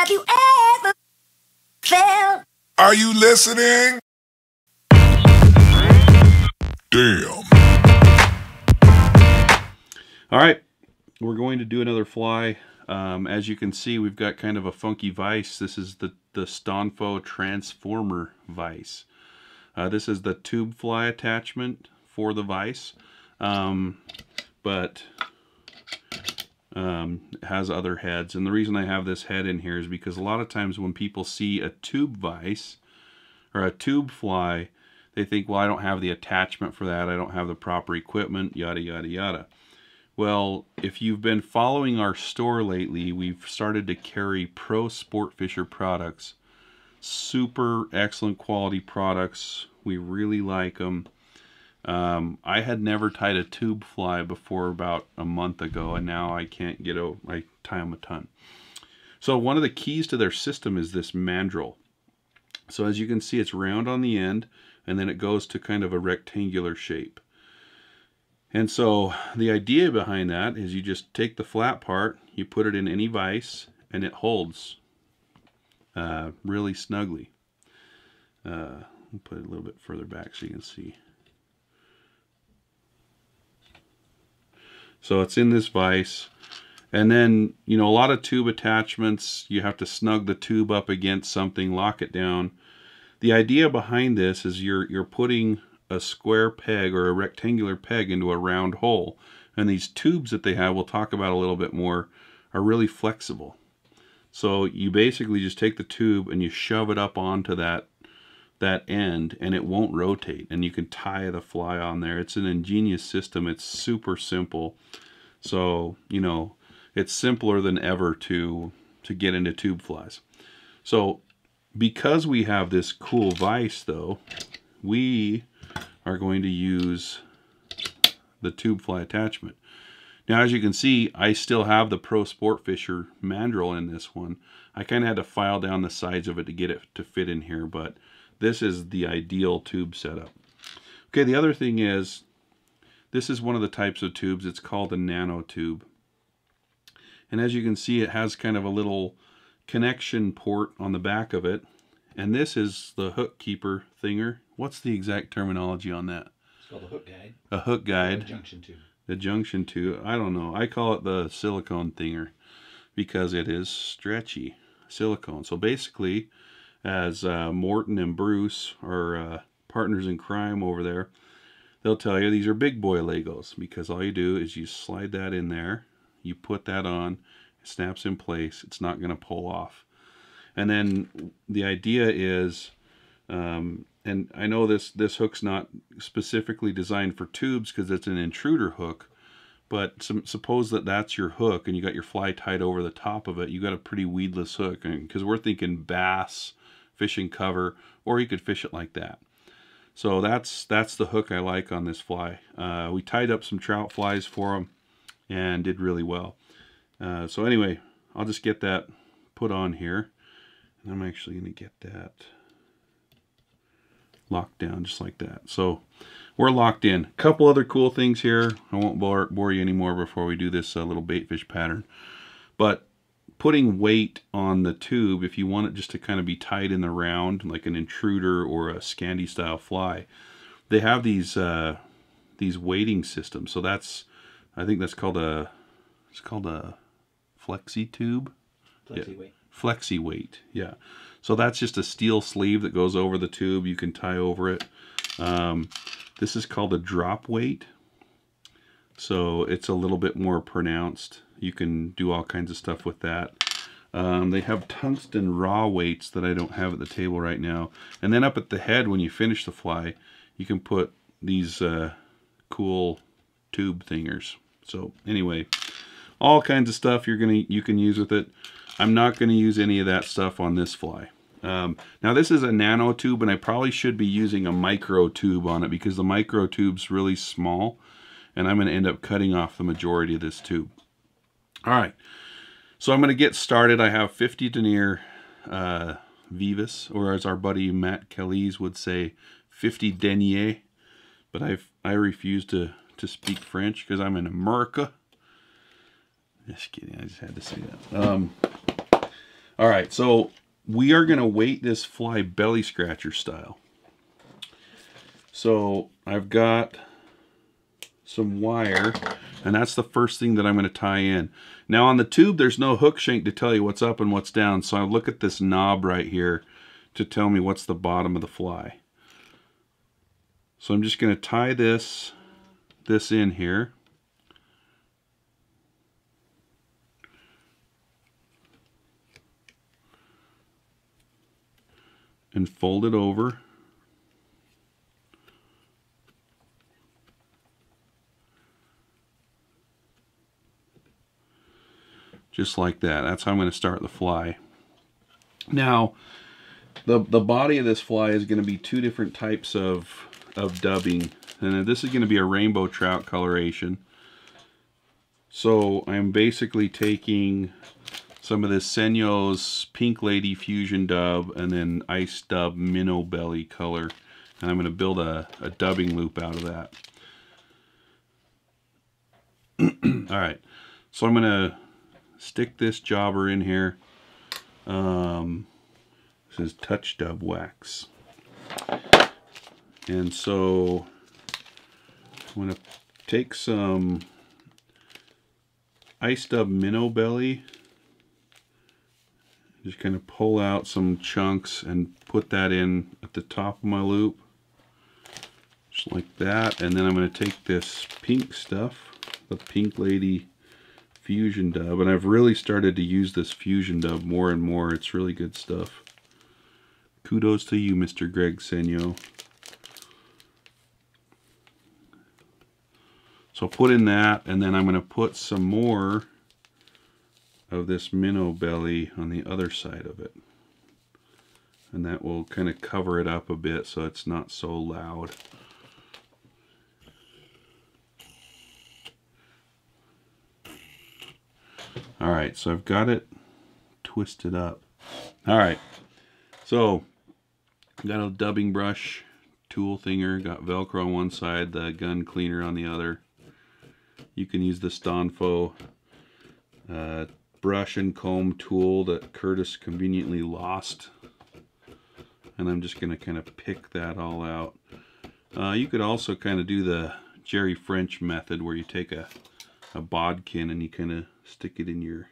Have you ever felt? Are you listening? Damn. All right, we're going to do another fly. As you can see, we've got kind of a funky vise. This is the Stonfo Transformer vise. This is the tube fly attachment for the vise, but has other heads. And the reason I have this head in here is because a lot of times when people see a tube vise or a tube fly, they think, well, I don't have the attachment for that. I don't have the proper equipment, yada, yada, yada. Well, if you've been following our store lately, we've started to carry Pro Sportfisher products. Super excellent quality products. We really like them. I had never tied a tube fly before about a month ago, and now I can't get over. I tie them a ton. So one of the keys to their system is this mandrel. So as you can see, it's round on the end, and then it goes to kind of a rectangular shape. And so the idea behind that is you just take the flat part, you put it in any vise, and it holds really snugly. I'll put it a little bit further back so you can see. So it's in this vise. And then, you know, a lot of tube attachments, you have to snug the tube up against something, lock it down. The idea behind this is you're putting a square peg or a rectangular peg into a round hole. And these tubes that they have, we'll talk about a little bit more, are really flexible. So you basically just take the tube and you shove it up onto that end, and it won't rotate, and you can tie the fly on there. It's an ingenious system. It's super simple. So, you know, it's simpler than ever to get into tube flies. So because we have this cool vise though, we are going to use the tube fly attachment. Now, as you can see, I still have the Pro Sportfisher mandrel in this one. I kind of had to file down the sides of it to get it to fit in here, but this is the ideal tube setup. Okay, the other thing is, this is one of the types of tubes. It's called a Nano Tube. And as you can see, it has kind of a little connection port on the back of it. And this is the hook keeper thinger. What's the exact terminology on that? It's called a hook guide. A hook guide. A junction tube. The junction tube. I don't know. I call it the silicone thinger because it is stretchy silicone. So basically, as Morton and Bruce are partners in crime over there, they'll tell you these are big boy Legos, because all you do is you slide that in there, you put that on, it snaps in place, it's not going to pull off. And then the idea is, and I know this hook's not specifically designed for tubes because it's an intruder hook, but suppose that's your hook and you got your fly tied over the top of it, you got a pretty weedless hook, because we're thinking bass, fishing cover, or you could fish it like that. So that's the hook I like on this fly. We tied up some trout flies for them and did really well. So anyway, I'll just get that put on here. And I'm actually going to get that locked down just like that. So we're locked in. A couple other cool things here. I won't bore you anymore before we do this little bait fish pattern. But putting weight on the tube, if you want it just to kind of be tied in the round, like an intruder or a Scandi style fly, they have these weighting systems. So I think that's called it's called a flexi tube. Flexi weight. Flexi weight, yeah. So that's just a steel sleeve that goes over the tube. You can tie over it. This is called a drop weight. So it's a little bit more pronounced. You can do all kinds of stuff with that. They have tungsten raw weights that I don't have at the table right now. And then up at the head, when you finish the fly, you can put these cool tube thingers. So anyway, all kinds of stuff you can use with it. I'm not going to use any of that stuff on this fly. Now this is a nano tube, and I probably should be using a micro tube on it because the micro tube's really small, and I'm going to end up cutting off the majority of this tube. All right, so I'm going to get started. I have 50 denier Veevus, or as our buddy Matt Calise would say, 50 denier. But I refuse to speak French because I'm in America. Just kidding, I just had to say that. All right, so we are going to weight this fly belly scratcher style. So I've got some wire, and that's the first thing that I'm going to tie in. Now on the tube, there's no hook shank to tell you what's up and what's down, so I look at this knob right here to tell me what's the bottom of the fly. So I'm just going to tie this in here. And fold it over. Just like that. That's how I'm going to start the fly. Now, the body of this fly is going to be two different types of dubbing. And this is going to be a rainbow trout coloration. So I'm basically taking some of this Senyo's Pink Lady Fusion dub and then Ice Dub Minnow Belly color. And I'm going to build a dubbing loop out of that. Alright, so I'm going to stick this jobber in here. This is Touch Dub Wax. And so I'm going to take some Ice Dub Minnow Belly, just kind of pull out some chunks and put that in at the top of my loop, just like that. And then I'm going to take this pink stuff, the Pink Lady Fusion Dub, and I've really started to use this Fusion Dub more and more. It's really good stuff. Kudos to you, Mr. Greg Senyo. So I'll put in that, and then I'm going to put some more of this minnow belly on the other side of it. And that will kind of cover it up a bit so it's not so loud. Alright, so I've got it twisted up. Alright, so got a dubbing brush tool thinger, got Velcro on one side, the gun cleaner on the other. You can use the Stonfo brush and comb tool that Curtis conveniently lost. And I'm just going to kind of pick that all out. You could also kind of do the Jerry French method where you take a bodkin and you kind of stick it in your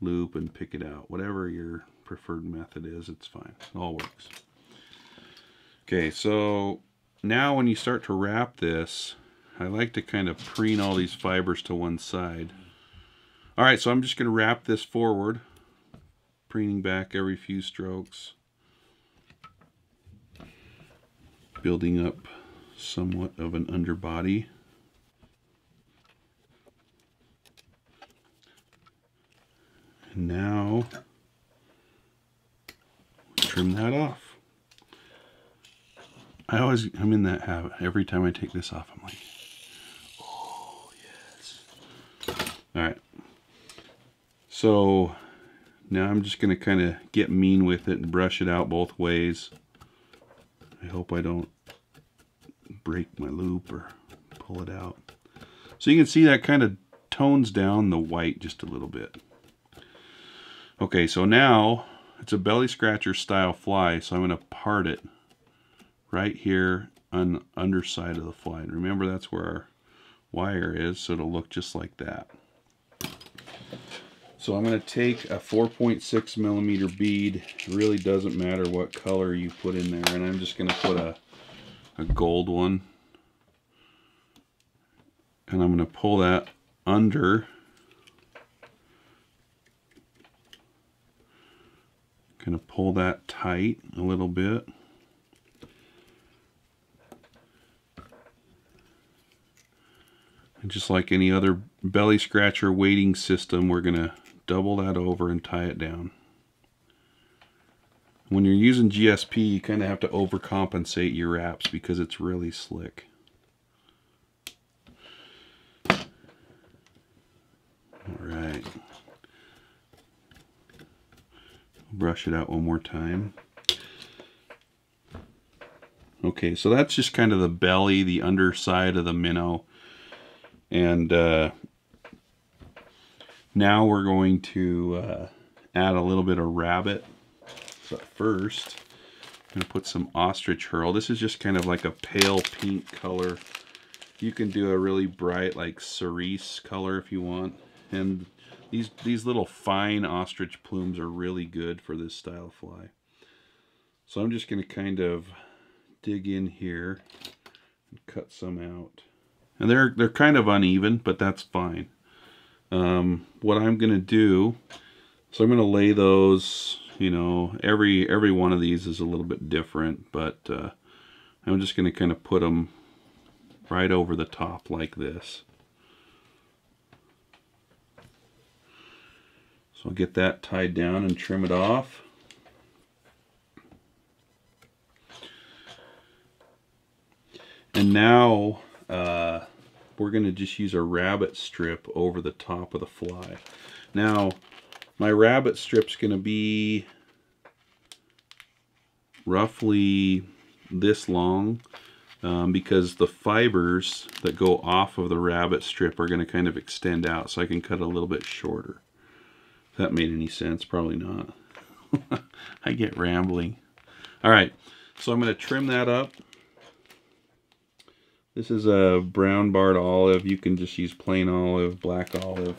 loop and pick it out. Whatever your preferred method is, it's fine. It all works. Okay, so now when you start to wrap this, I like to kind of preen all these fibers to one side. Alright, so I'm just going to wrap this forward, preening back every few strokes, building up somewhat of an underbody. And now, trim that off. I'm in that habit. Every time I take this off, I'm like, oh, yes. Alright. So, now I'm just going to kind of get mean with it and brush it out both ways. I hope I don't break my loop or pull it out. So you can see that kind of tones down the white just a little bit. Okay, so now it's a belly scratcher style fly, so I'm going to part it right here on the underside of the fly. And remember, that's where our wire is, so it'll look just like that. So I'm going to take a 4.6 millimeter bead. It really doesn't matter what color you put in there, and I'm just going to put a gold one. And I'm going to pull that under. Kind of pull that tight a little bit. And just like any other belly scratcher weighting system, we're going to double that over and tie it down. When you're using GSP, you kind of have to overcompensate your wraps because it's really slick. Alright. Brush it out one more time. Okay, so that's just kind of the belly, the underside of the minnow. And now we're going to add a little bit of rabbit. But first, I'm going to put some Ostrich Herl. This is just kind of like a pale pink color. You can do a really bright like cerise color if you want. And these little fine ostrich plumes are really good for this style of fly. So I'm just going to kind of dig in here and cut some out. And they're kind of uneven, but that's fine. What I'm going to do, so I'm going to lay those, you know, every one of these is a little bit different, but I'm just going to kind of put them right over the top like this. So I'll get that tied down and trim it off. And now we're going to just use a rabbit strip over the top of the fly. Now my rabbit strip's going to be roughly this long because the fibers that go off of the rabbit strip are going to kind of extend out, so I can cut it a little bit shorter. If that made any sense, probably not. I get rambling. Alright, so I'm going to trim that up. This is a brown barred olive. You can just use plain olive, black olive.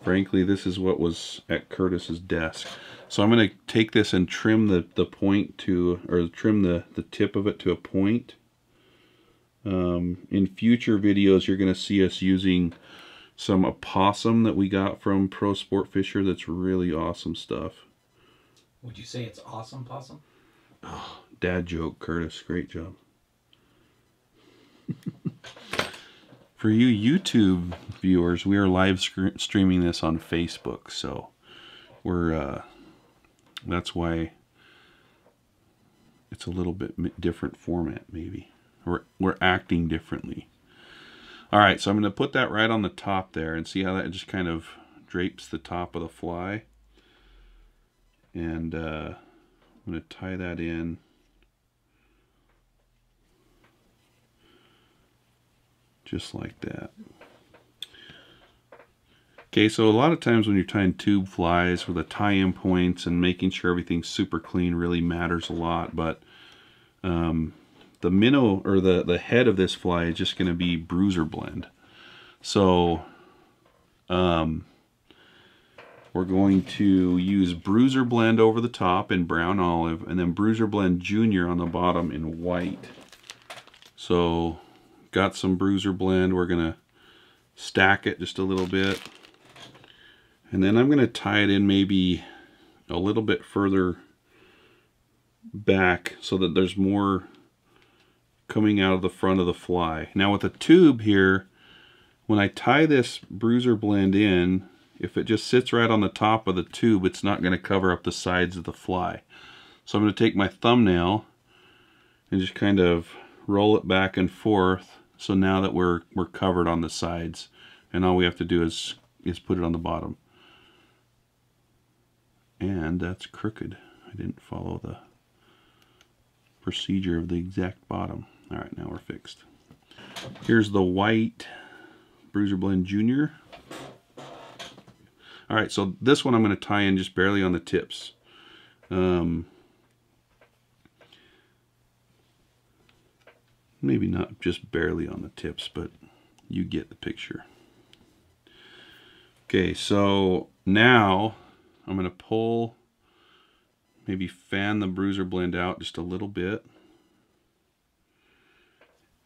Frankly, this is what was at Curtis's desk. So I'm going to take this and trim the point to, or trim the tip of it to a point. In future videos, you're going to see us using some opossum that we got from Pro Sportfisher. That's really awesome stuff. Would you say it's awesome possum? Oh, dad joke, Curtis. Great job. For you YouTube viewers, we are live streaming this on Facebook, so we're that's why it's a little bit different format. Maybe we're acting differently. All right, so I'm going to put that right on the top there and see how that just kind of drapes the top of the fly. And I'm going to tie that in. Just like that. Okay, so a lot of times when you're tying tube flies with the tie-in points and making sure everything's super clean really matters a lot, but the minnow, or the head of this fly is just going to be Bruiser blend. So we're going to use Bruiser blend over the top in brown olive, and then Bruiser blend junior on the bottom in white. So got some Bruiser blend. We're going to stack it just a little bit. And then I'm going to tie it in maybe a little bit further back so that there's more coming out of the front of the fly. Now with the tube here, when I tie this Bruiser blend in, if it just sits right on the top of the tube, it's not going to cover up the sides of the fly. So I'm going to take my thumbnail and just kind of roll it back and forth. So now that we're covered on the sides, and all we have to do is put it on the bottom. And that's crooked. I didn't follow the procedure of the exact bottom. All right, now we're fixed. Here's the white Bruiser blend junior. All right, so this one I'm going to tie in just barely on the tips. Maybe not just barely on the tips, but you get the picture. Okay, so now I'm going to pull, maybe fan the Bruiser blend out just a little bit.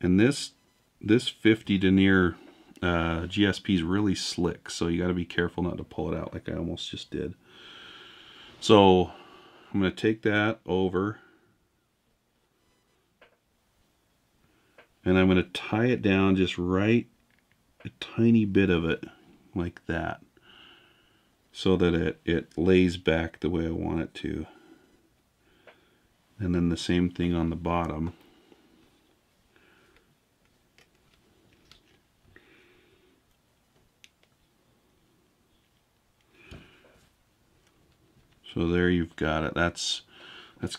And this 50 denier GSP is really slick, so you got to be careful not to pull it out like I almost just did. So I'm going to take that over, and I'm going to tie it down just right, a tiny bit of it like that, so that it lays back the way I want it to. And then the same thing on the bottom. So there you've got it. That's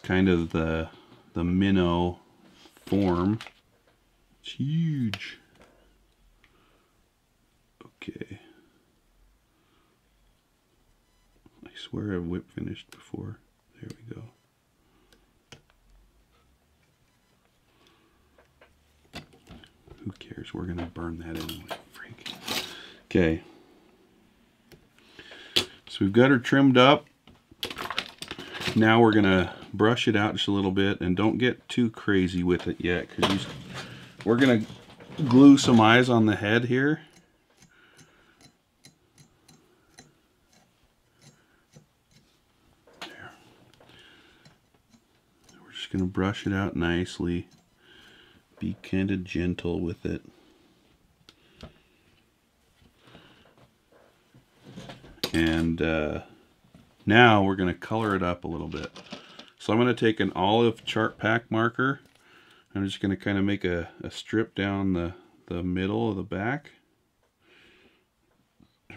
kind of the minnow form. It's huge. Okay. I swear I've whip finished before. There we go. Who cares? We're gonna burn that anyway. Freak. Okay. So we've got her trimmed up. Now we're gonna brush it out just a little bit, and don't get too crazy with it yet, because we're gonna glue some eyes on the head here. There. We're just gonna brush it out nicely. Be kind of gentle with it. And now we're going to color it up a little bit. So I'm going to take an olive Chartpak marker. I'm just going to kind of make a strip down the middle of the back.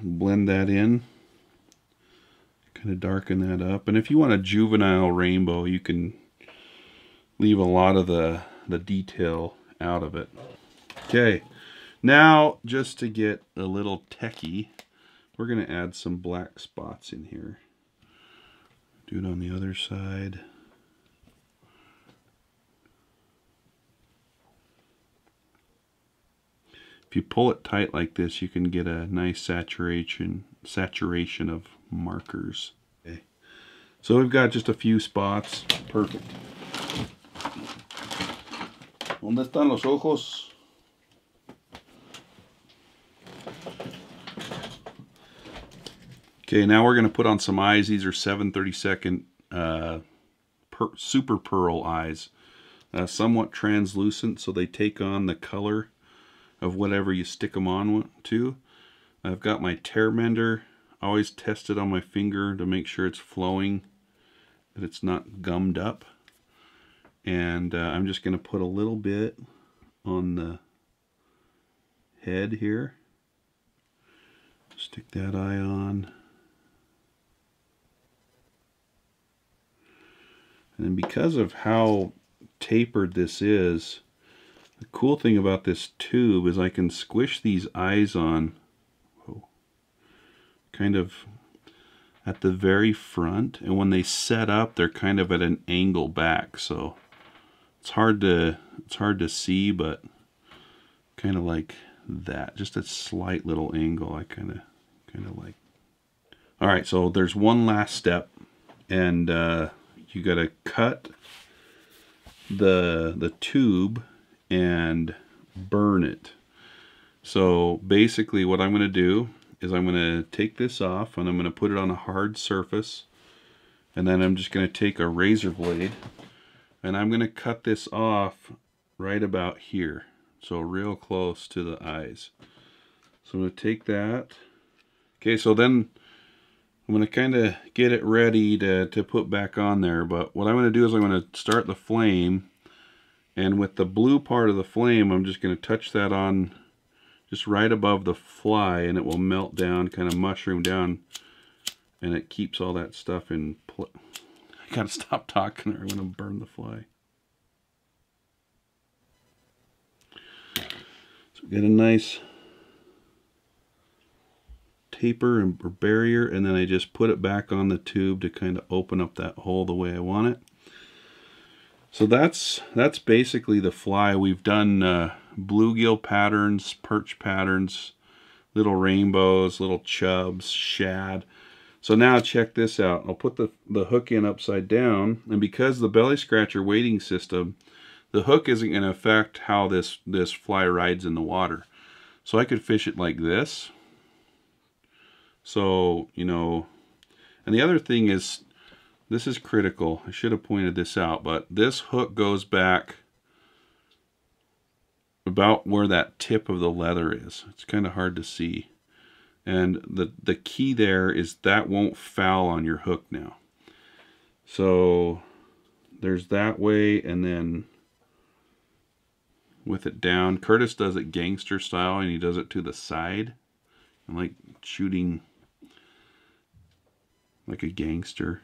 Blend that in. Kind of darken that up. And if you want a juvenile rainbow, you can leave a lot of the detail out of it. Okay, now just to get a little techie, we're going to add some black spots in here. Do it on the other side. If you pull it tight like this, you can get a nice saturation of markers. Okay. So we've got just a few spots. Perfect. ¿Dónde están los ojos? Okay, now we're going to put on some eyes. These are 7/32 super pearl eyes. Somewhat translucent, so they take on the color of whatever you stick them on to. I've got my tear mender. I always test it on my finger to make sure it's flowing, that it's not gummed up. And I'm just going to put a little bit on the head here. Stick that eye on. And then because of how tapered this is, the cool thing about this tube is I can squish these eyes on kind of at the very front, and when they set up, they're kind of at an angle back, so it's hard to see, but kind of like that, just a slight little angle. I kind of like. All right, so there's one last step, and you got to cut the tube and burn it. So basically, what I'm going to do is I'm going to take this off and I'm going to put it on a hard surface, and then I'm just going to take a razor blade. And I'm going to cut this off right about here. So real close to the eyes. So I'm going to take that. Okay, so then I'm going to kind of get it ready to put back on there. But what I'm going to do is I'm going to start the flame. And with the blue part of the flame, I'm just going to touch that on just right above the fly. And it will melt down, kind of mushroom down. And it keeps all that stuff in place. I gotta stop talking or I'm gonna burn the fly. So get a nice taper or barrier, and then I just put it back on the tube to kind of open up that hole the way I want it. So that's basically the fly. We've done bluegill patterns, perch patterns, little rainbows, little chubs, shad. So now check this out. I'll put the hook in upside down, and because the belly scratcher weighting system, the hook isn't going to affect how this fly rides in the water. So I could fish it like this. So, you know, and the other thing is, this is critical. I should have pointed this out, but this hook goes back about where that tip of the leather is. It's kind of hard to see. And the key there is that won't foul on your hook now. So there's that way, and then with it down, Curtis does it gangster style, and he does it to the side. I like shooting like a gangster.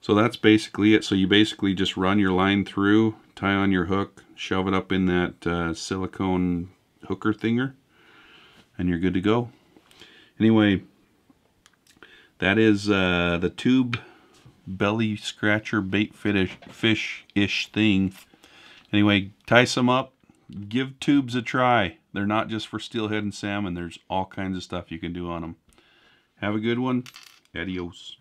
So that's basically it. So you basically just run your line through, tie on your hook, shove it up in that silicone hooker thinger, and you're good to go. Anyway, that is the tube belly scratcher bait fish-ish thing. Anyway, tie some up. Give tubes a try. They're not just for steelhead and salmon. There's all kinds of stuff you can do on them. Have a good one. Adios.